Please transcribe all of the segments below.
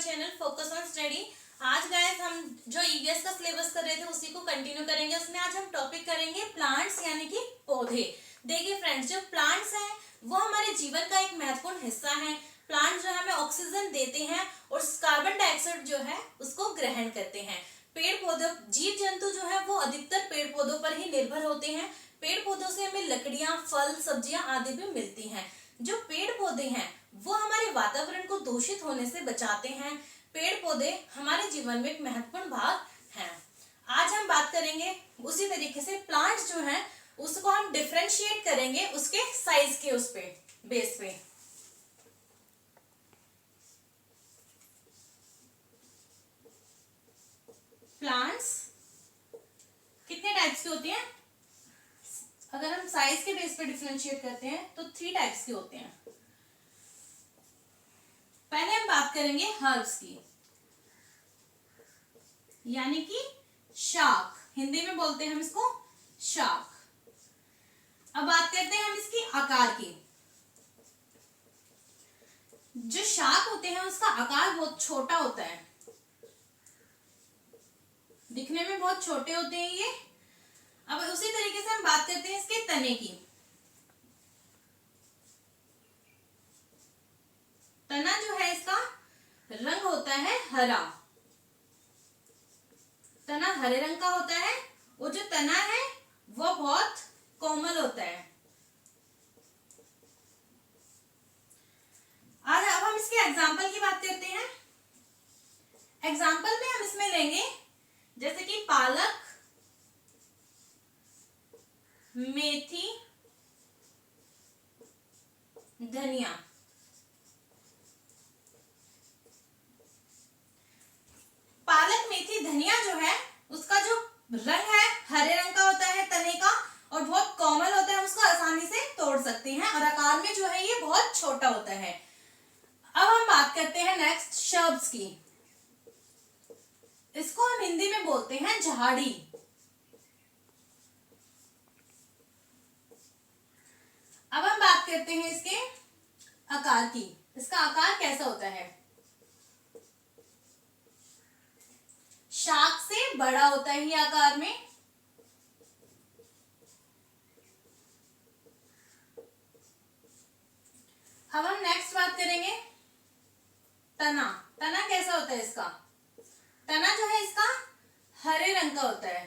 Channel focus on study. आज guys हम जो ईवीएस का सिलेबस कर रहे थे उसी को कंटिन्यू करेंगे। उसमें आज हम टॉपिक करेंगे प्लांट्स यानी कि पौधे। देखिए फ्रेंड्स, जो प्लांट्स हैं वो हमारे जीवन का एक महत्वपूर्ण हिस्सा है। प्लांट्स जो है हमें ऑक्सीजन देते हैं और कार्बन डाइऑक्साइड जो है उसको ग्रहण करते हैं। पेड़ पौधे, जीव जंतु जो है वो अधिकतर पेड़ पौधों पर ही निर्भर होते हैं। पेड़ पौधों से हमें लकड़ियां, फल, सब्जियां आदि भी मिलती हैं। जो पेड़ पौधे हैं वो हमारे वातावरण को दूषित होने से बचाते हैं। पेड़ पौधे हमारे जीवन में एक महत्वपूर्ण भाग हैं। आज हम बात करेंगे उसी तरीके से प्लांट्स जो हैं उसको हम डिफरेंशिएट करेंगे उसके साइज के उस पे बेस पे। प्लांट्स कितने टाइप्स के होते हैं? अगर हम साइज के बेस पे डिफरेंशिएट करते हैं तो 3 टाइप्स के होते हैं। पहले हम बात करेंगे हर्ब्स की, यानी कि शाक, हिंदी में बोलते हैं हम इसको शाक। अब बात करते हैं हम इसकी आकार की। जो शाक होते हैं उसका आकार बहुत छोटा होता है, दिखने में बहुत छोटे होते हैं ये। अब उसी तरीके से हम बात करते हैं इसके तने की। तना जो है इसका रंग होता है हरा, तना हरे रंग का होता है। वो जो तना है वो बहुत कोमल होता है। आज अब हम इसके एग्जाम्पल की बात करते हैं। एग्जाम्पल में हम इसमें लेंगे जैसे कि पालक, मेथी, धनिया। पालक, मेथी, धनिया जो है उसका जो रंग है हरे रंग का होता है तने का, और बहुत कोमल होता है, उसको आसानी से तोड़ सकते हैं, और आकार में जो है ये बहुत छोटा होता है। अब हम बात करते हैं नेक्स्ट शर्ब्स की। इसको हम हिंदी में बोलते हैं झाड़ी। अब हम बात करते हैं इसके आकार की। इसका आकार कैसा होता है? शाक से बड़ा होता है ये आकार में। अब हम नेक्स्ट बात करेंगे तना। तना कैसा होता है इसका? तना जो है इसका हरे रंग का होता है।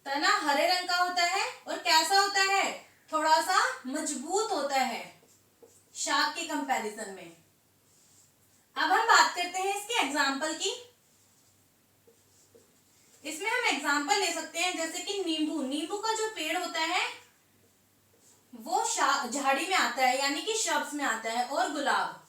तना हरे रंग का होता है और कैसा होता है? थोड़ा सा मजबूत होता है शाक के कंपैरिजन में। अब हम बात करते हैं इसके एग्जाम्पल की। इसमें हम एग्जाम्पल ले सकते हैं जैसे कि नींबू। नींबू का जो पेड़ होता है वो झाड़ी में आता है, यानी कि श्रब्स में आता है। और गुलाब,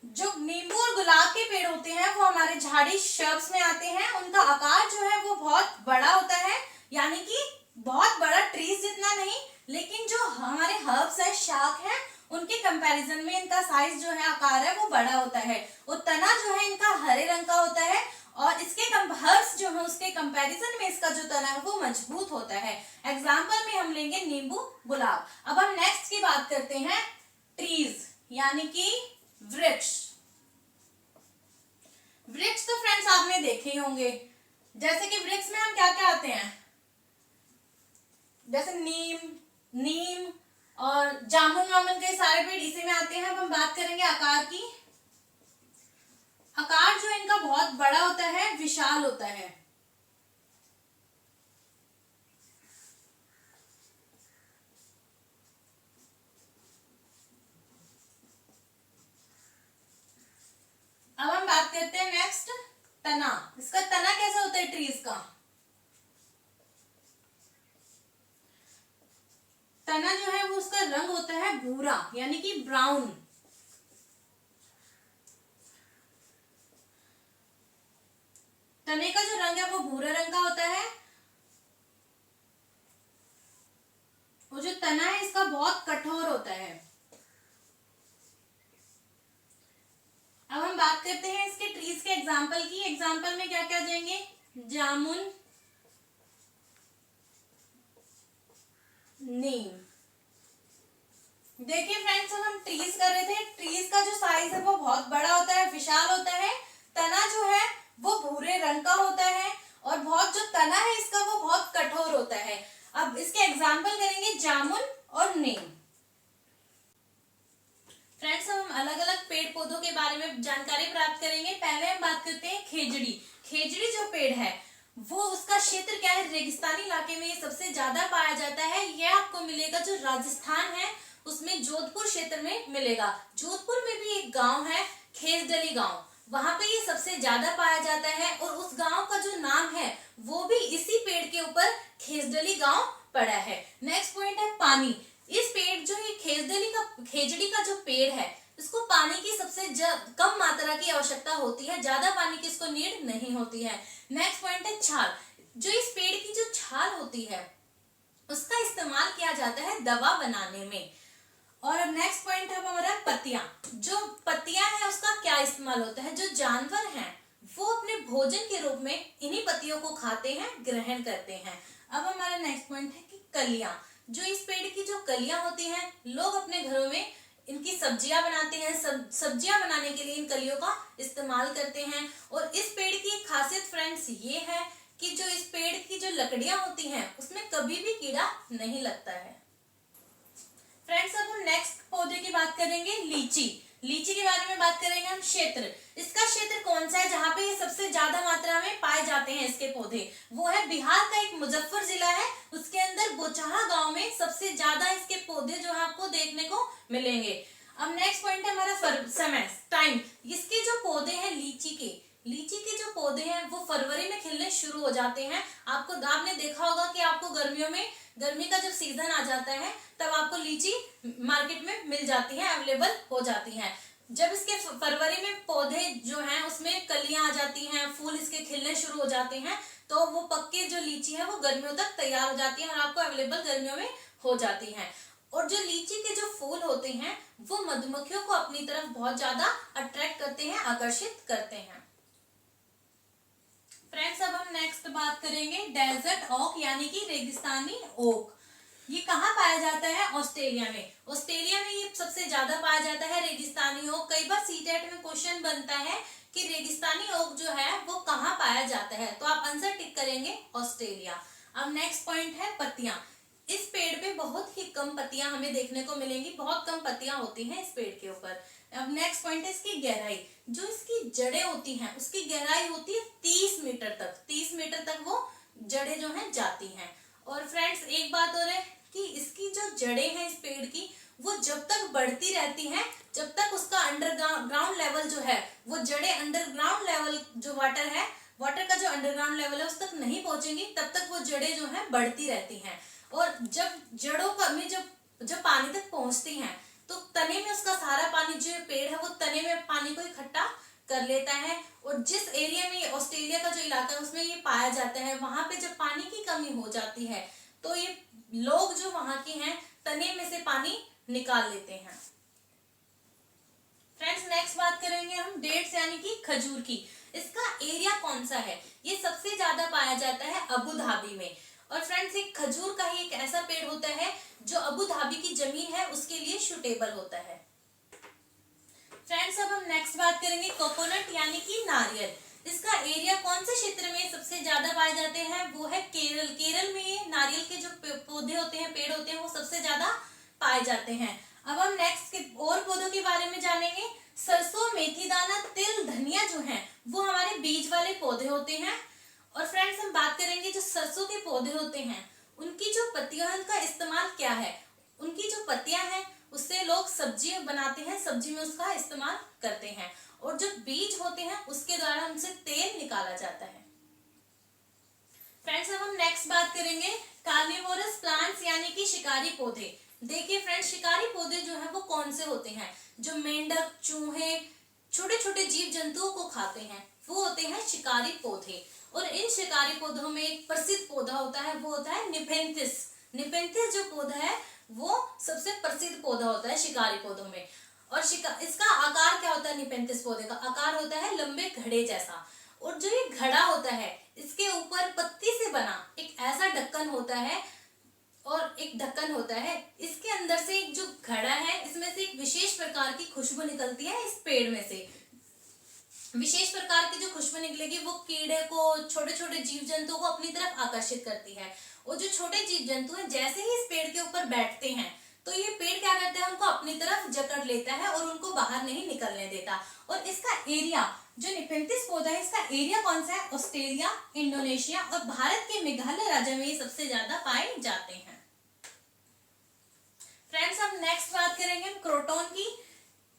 जो नींबू और गुलाब के पेड़ होते हैं वो हमारे झाड़ी श्रब्स में आते हैं। उनका आकार जो है वो बहुत बड़ा होता है, यानी कि बहुत बड़ा, ट्रीज जितना नहीं, लेकिन जो हमारे हर्ब्स है, शाक है, उनके कंपैरिजन में इनका साइज जो है, आकार है, वो बड़ा होता है। और तना जो है इनका हरे रंग का होता है, और इसके हर्ब्स जो है उसके कंपैरिजन में इसका जो तना है वो मजबूत होता है। एग्जाम्पल में हम लेंगे नींबू, गुलाब। अब हम नेक्स्ट की बात करते हैं ट्रीज, यानी कि वृक्ष। वृक्ष तो फ्रेंड्स आपने देखे ही होंगे। जैसे कि वृक्ष में हम क्या क्या आते हैं, जैसे नीम और जामुन वामुन के सारे पेड़ इसी में आते हैं। अब हम बात करेंगे आकार की। आकार जो इनका बहुत बड़ा होता है, विशाल होता है। अब हम बात करते हैं नेक्स्ट तना। इसका तना कैसा होता है ट्रीज का? तना जो है वो उसका रंग होता है भूरा, यानी कि ब्राउन। तने का जो रंग है वो भूरा रंग का होता है। वो जो तना है इसका बहुत कठोर होता है। अब हम बात करते हैं इसके ट्रीज के एग्जाम्पल की। एग्जाम्पल में क्या क्या देंगे, जामुन, नीम। देखिए फ्रेंड्स, जब हम ट्रीज कर रहे थे, ट्रीज का जो साइज है वो बहुत बड़ा होता है, विशाल होता है। तना जो है वो भूरे रंग का होता है और बहुत जो तना है इसका वो बहुत कठोर होता है। अब इसके एग्जाम्पल करेंगे जामुन और नीम। फ्रेंड्स, हम अलग अलग पेड़ पौधों के बारे में जानकारी प्राप्त करेंगे। पहले हम बात करते हैं खेजड़ी। खेजड़ी जो पेड़ है वो, उसका क्षेत्र क्या है, रेगिस्तानी इलाके में ये सबसे ज्यादा पाया जाता है। यह आपको मिलेगा जो राजस्थान है उसमें जोधपुर क्षेत्र में मिलेगा। जोधपुर में भी एक गांव है खेजडली गांव, वहां पे ये सबसे ज्यादा पाया जाता है और उस गांव का जो नाम है वो भी इसी पेड़ के ऊपर खेजडली गांव पड़ा है। नेक्स्ट पॉइंट है पानी। इस पेड़ जो ये खेजड़ी का जो पेड़ है इसको पानी की सबसे कम मात्रा की आवश्यकता होती है, ज्यादा पानी की इसको नीड नहीं होती है। नेक्स्ट पॉइंट है छाल। जो इस पेड़ की जो छाल होती है उसका इस्तेमाल किया जाता है दवा बनाने में। और अब नेक्स्ट पॉइंट है हमारा पत्तियां। जो पत्तियां हैं उसका क्या इस्तेमाल होता है, जो जानवर हैं वो अपने भोजन के रूप में इन्हीं पत्तियों को खाते हैं, ग्रहण करते हैं। अब हमारा नेक्स्ट पॉइंट है कि कलियां। जो इस पेड़ की जो कलियां होती हैं, लोग अपने घरों में इनकी सब्जियां बनाते हैं, सब्जियां बनाने के लिए इन कलियों का इस्तेमाल करते हैं। और इस पेड़ की एक खासियत फ्रेंड्स ये है कि जो इस पेड़ की जो लकड़ियां होती हैं उसमें कभी भी कीड़ा नहीं लगता है। फ्रेंड्स, अब हम नेक्स्ट पौधे की बात करेंगे, लीची। लीची के बारे में बात करेंगे हम। क्षेत्र, इसका क्षेत्र कौन सा है जहाँ पे ये सबसे ज्यादा मात्रा में पाए जाते हैं इसके पौधे, वो है बिहार का एक मुजफ्फर जिला है, उसके अंदर बोचहा गांव में सबसे ज्यादा इसके पौधे जो है आपको देखने को मिलेंगे। अब नेक्स्ट पॉइंट है हमारा समय, टाइम। इसके जो पौधे हैं लीची के जो पौधे हैं वो फरवरी में खिलने शुरू हो जाते हैं। आपने देखा होगा कि आपको गर्मियों में, गर्मी का जब सीजन आ जाता है तब आपको लीची मार्केट में मिल जाती है, अवेलेबल हो जाती हैं। जब इसके फरवरी में पौधे जो हैं उसमें कलियां आ जाती हैं, फूल इसके खिलने शुरू हो जाते हैं, तो वो पक्के जो लीची है वो गर्मियों तक तैयार हो जाती है और आपको अवेलेबल गर्मियों में हो जाती हैं। और जो लीची के जो फूल होते हैं वो मधुमक्खियों को अपनी तरफ बहुत ज्यादा अट्रैक्ट करते हैं, आकर्षित करते हैं। फ्रेंड्स, अब हम नेक्स्ट बात करेंगे डेजर्ट ओक यानी कि रेगिस्तानी ओक। ये कहाँ पाया जाता है, ऑस्ट्रेलिया में। ऑस्ट्रेलिया में ये सबसे ज्यादा पाया जाता है रेगिस्तानी ओक। कई बार सीटेट में क्वेश्चन बनता है कि रेगिस्तानी ओक जो है वो कहाँ पाया जाता है, तो आप आंसर टिक करेंगे ऑस्ट्रेलिया। अब नेक्स्ट पॉइंट है पत्तियां। इस पेड़ पे बहुत ही कम पत्तियां हमें देखने को मिलेंगी, बहुत कम पत्तियां होती हैं इस पेड़ के ऊपर। अब नेक्स्ट पॉइंट है इसकी गहराई। जो इसकी जड़ें होती हैं उसकी गहराई होती है 30 मीटर तक। 30 मीटर तक वो जड़ें जो हैं जाती हैं। और फ्रेंड्स, एक बात और है कि इसकी जो जड़ें हैं इस पेड़ की वो जब तक बढ़ती रहती हैं, जब तक उसका अंडरग्राउंड लेवल जो है, वो जड़ें अंडरग्राउंड लेवल जो वाटर का जो अंडरग्राउंड लेवल है उस तक नहीं पहुंचेंगी, तब तक वो जड़ें जो है बढ़ती रहती हैं। और जब जड़ों का में जब पानी तक पहुंचती हैं तो तने में उसका सारा पानी, जो पेड़ है वो तने में पानी को इकट्ठा कर लेता है। और जिस एरिया में ऑस्ट्रेलिया का जो इलाका है उसमें ये पाया जाता है, वहां पे जब पानी की कमी हो जाती है तो ये लोग जो वहां के हैं तने में से पानी निकाल लेते हैं। फ्रेंड्स, नेक्स्ट बात करेंगे हम डेट्स यानी कि खजूर की। इसका एरिया कौन सा है, ये सबसे ज्यादा पाया जाता है अबू धाबी में। और फ्रेंड्स, एक खजूर का ही एक ऐसा पेड़ होता है जो अबू धाबी की जमीन है उसके लिए सूटेबल होता है। फ्रेंड्स, अब हम नेक्स्ट बात करेंगे कोकोनट यानी कि नारियल। इसका एरिया कौन से क्षेत्र में सबसे ज्यादा पाए जाते हैं, वो है केरल। केरल में ये नारियल के जो पौधे होते हैं, पेड़ होते हैं, वो सबसे ज्यादा पाए जाते हैं। अब हम नेक्स्ट और पौधों के बारे में जानेंगे। सरसों, मेथी दाना, तिल, धनिया जो है वो हमारे बीज वाले पौधे होते हैं। और फ्रेंड्स, हम बात करेंगे जो सरसों के पौधे होते हैं उनकी जो पत्तियां हैं उनका इस्तेमाल क्या है। उनकी जो पत्तियां हैं उससे लोग सब्जी बनाते हैं, सब्जी में उसका इस्तेमाल करते हैं। और जो बीज होते हैं उसके द्वारा उनसे तेल निकाला जाता है। फ्रेंड्स, अब हम नेक्स्ट बात करेंगे कार्निवोरस प्लांट्स यानी कि शिकारी पौधे। देखिए फ्रेंड्स, शिकारी पौधे जो है वो कौन से होते हैं, जो मेंढक, चूहे, छोटे छोटे जीव जंतुओं को खाते हैं, वो होते हैं शिकारी पौधे। और इन शिकारी पौधों में एक प्रसिद्ध पौधा होता है, वो होता है निपेंथिस। निपेंथिस जो पौधा है वो सबसे प्रसिद्ध पौधा होता है शिकारी पौधों में। और इसका आकार क्या होता है निपेंथिस पौधे का? आकार होता है लंबे घड़े जैसा। और जो ये घड़ा होता है इसके ऊपर पत्ती से बना एक ऐसा ढक्कन होता है, और एक ढक्कन होता है, इसके अंदर से एक जो घड़ा है इसमें से एक विशेष प्रकार की खुशबू निकलती है। इस पेड़ में से विशेष प्रकार की जो खुशबू निकलेगी वो कीड़े को, छोटे छोटे जीव जंतुओं को अपनी तरफ आकर्षित करती है। और जो छोटे जीव जंतु हैं जैसे ही इस पेड़ के ऊपर बैठते हैं तो ये पेड़ क्या करता है, उनको अपनी तरफ जकड़ लेता है और उनको बाहर नहीं निकलने देता। और इसका एरिया, जो निपेंथिस पौधा है इसका एरिया कौन सा है? ऑस्ट्रेलिया, इंडोनेशिया और भारत के मेघालय राज्य में ये सबसे ज्यादा पाए जाते हैं। फ्रेंड्स, हम नेक्स्ट बात करेंगे क्रोटॉन की।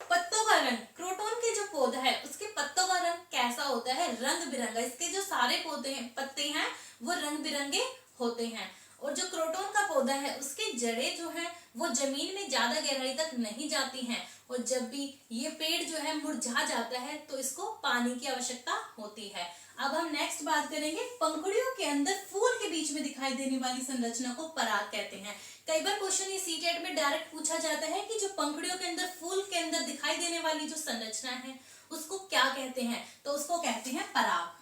पत्तों का रंग, क्रोटॉन के जो पौधा है उसके पत्तों का रंग कैसा होता है? रंग बिरंगा। इसके जो सारे पौधे हैं, पत्ते हैं, वो रंग बिरंगे होते हैं। और जो क्रोटॉन का पौधा है उसकी जड़ें जो है वो जमीन में ज्यादा गहराई तक नहीं जाती हैं। और जब भी ये पेड़ जो है मुरझा जाता है तो इसको पानी की आवश्यकता होती है। अब हम नेक्स्ट बात करेंगे, पंखुड़ियों के अंदर फूल के बीच में दिखाई देने वाली संरचना को पराग कहते हैं। कई बार क्वेश्चन ये सीटेट में डायरेक्ट पूछा जाता है कि जो पंखुड़ियों के अंदर, फूल के अंदर दिखाई देने वाली जो संरचना है उसको क्या कहते हैं? तो उसको कहते हैं पराग।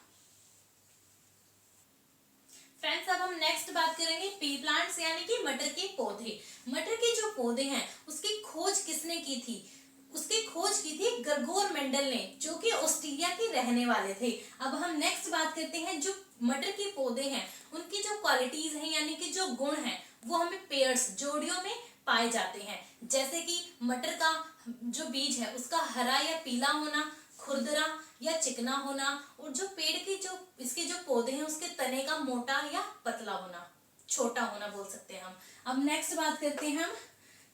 फ्रेंड्स, अब हम नेक्स्ट बात करेंगे पी प्लांट्स यानी कि मटर के पौधे। मटर के जो पौधे हैं उसकी खोज किसने की थी? उसकी खोज की थी ग्रेगोर मेंडल ने, जो कि ऑस्ट्रेलिया के रहने वाले थे। अब हम नेक्स्ट बात करते हैं जो मटर के पौधे हैं उनकी जो क्वालिटीज हैं यानी कि जो गुण हैं वो हमें पेयर्स, जोड़ियों में पाए जाते हैं। जैसे कि मटर का जो बीज है उसका हरा या पीला होना, खुरदरा या चिकना होना, और जो पेड़ के जो इसके जो पौधे हैं उसके तने का मोटा या पतला होना, छोटा होना बोल सकते हैं हम। अब नेक्स्ट बात करते हैं हम,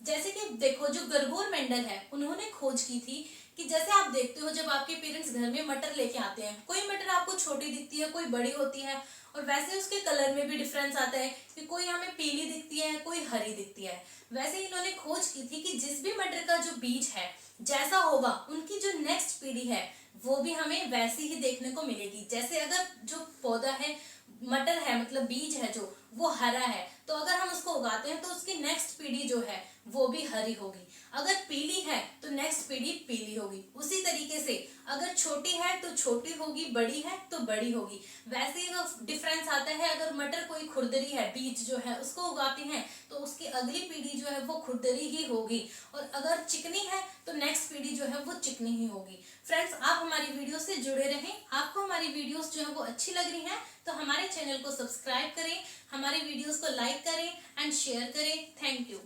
जैसे कि देखो जो ग्रेगोर मेंडल है उन्होंने खोज की थी कि जैसे आप देखते हो जब आपके पेरेंट्स घर में मटर लेके आते हैं, कोई मटर आपको छोटी दिखती है, कोई बड़ी होती है, और वैसे उसके कलर में भी डिफरेंस आता है कि कोई हमें पीली दिखती है, कोई हरी दिखती है। वैसे ही इन्होंने खोज की थी कि जिस भी मटर का जो बीज है जैसा होगा उनकी जो नेक्स्ट पीढ़ी है वो भी हमें वैसी ही देखने को मिलेगी। जैसे अगर जो पौधा है, मटर है मतलब बीज है जो, वो हरा है, तो अगर हम उसको उगाते हैं तो उसकी नेक्स्ट पीढ़ी जो है वो भी हरी होगी। अगर पीली है तो नेक्स्ट पीढ़ी पीली होगी। उसी तरीके से अगर छोटी है तो छोटी होगी, बड़ी है तो बड़ी होगी। वैसे ही डिफरेंस आता है, अगर मटर कोई खुरदरी है, बीज जो है उसको उगाते हैं तो उसकी अगली पीढ़ी जो है वो खुरदरी ही होगी, और अगर चिकनी है तो नेक्स्ट पीढ़ी जो है वो चिकनी ही होगी। फ्रेंड्स, आप हमारी वीडियो से जुड़े रहें। आपको हमारी वीडियोस जो है वो अच्छी लग रही हैं तो हमारे चैनल को सब्सक्राइब करें, हमारी वीडियोस को लाइक करें एंड शेयर करें। Thank you.